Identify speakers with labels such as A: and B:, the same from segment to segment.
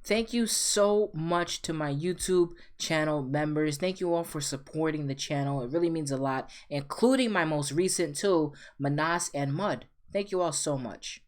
A: Thank you so much to my YouTube channel members. Thank you all for supporting the channel. It really means a lot, including my most recent two, Manas and Mud. Thank you all so much.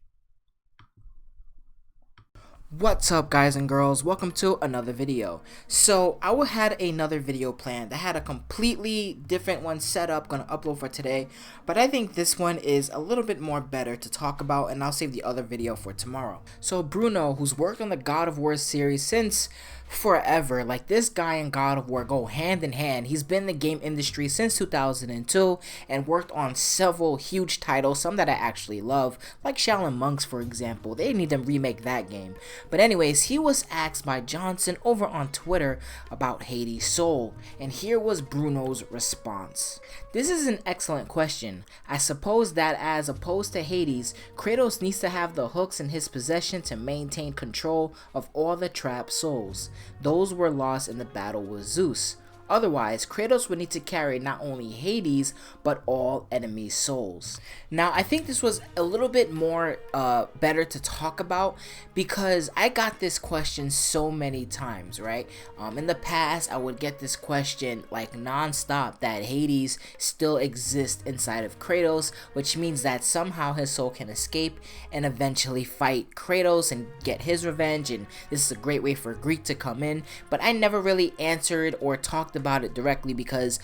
A: What's up, guys and girls? Welcome to another video. So I had another video planned. I had a completely different one set up, gonna upload for today, but I think this one is a little bit more better to talk about, and I'll save the other video for tomorrow. So Bruno, who's worked on the God of War series since forever, like this guy and God of War go hand in hand. He's been in the game industry since 2002 and worked on several huge titles, some that I actually love, like Shaolin Monks, for example. They need to remake that game. But anyways, he was asked by Johnson over on Twitter about Hades' soul, and here was Bruno's response. This is an excellent question. I suppose that as opposed to Hades, Kratos needs to have the hooks in his possession to maintain control of all the trapped souls. Those were lost in the battle with Zeus. Otherwise, Kratos would need to carry not only Hades, but all enemy souls. Now, I think this was a little bit more better to talk about because I got this question so many times, right? In the past, I would get this question like non-stop that Hades still exists inside of Kratos, which means that somehow his soul can escape and eventually fight Kratos and get his revenge, and this is a great way for Greek to come in, but I never really answered or talked about it directly because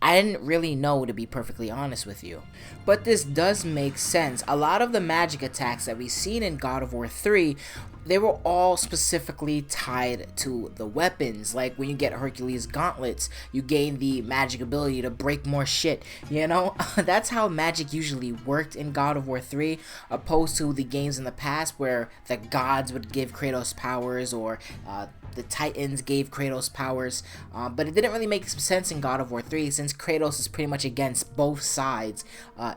A: I didn't really know, to be perfectly honest with you. But this does make sense. A lot of the magic attacks that we've seen in God of War 3, they were all specifically tied to the weapons. Like when you get Hercules gauntlets, you gain the magic ability to break more shit, you know? That's how magic usually worked in God of War 3, opposed to the games in the past where the gods would give Kratos powers, or the Titans gave Kratos powers, but it didn't really make some sense in God of War 3 since Kratos is pretty much against both sides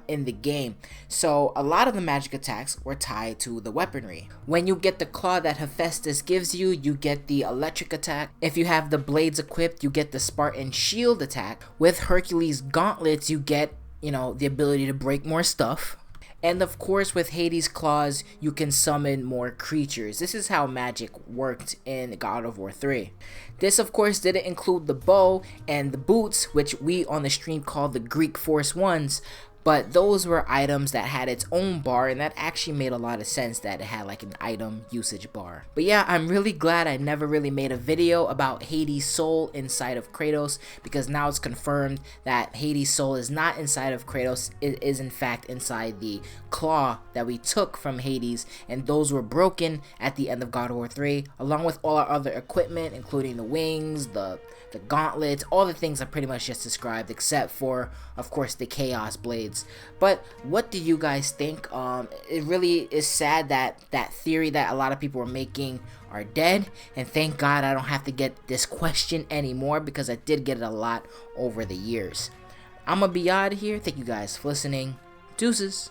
A: in the game. So a lot of the magic attacks were tied to the weaponry. When you get the claw that Hephaestus gives you, you get the electric attack. If you have the blades equipped, you get the Spartan shield attack. With Hercules gauntlets, you get, you know, the ability to break more stuff. And of course, with Hades' claws, you can summon more creatures. This is how magic worked in God of War 3. This, of course, didn't include the bow and the boots, which we on the stream call the Greek Force Ones, but those were items that had its own bar, and that actually made a lot of sense that it had like an item usage bar. But yeah, I'm really glad I never really made a video about Hades' soul inside of Kratos, because now it's confirmed that Hades' soul is not inside of Kratos. It is in fact inside the claw that we took from Hades, and those were broken at the end of God of War 3, along with all our other equipment, including the wings, the gauntlets, all the things I pretty much just described, except for, of course, the Chaos Blades. But what do you guys think? It really is sad that that theory that a lot of people were making are dead, and thank God I don't have to get this question anymore, because I did get it a lot over the years. I'm gonna be out of here. Thank you guys for listening. Deuces.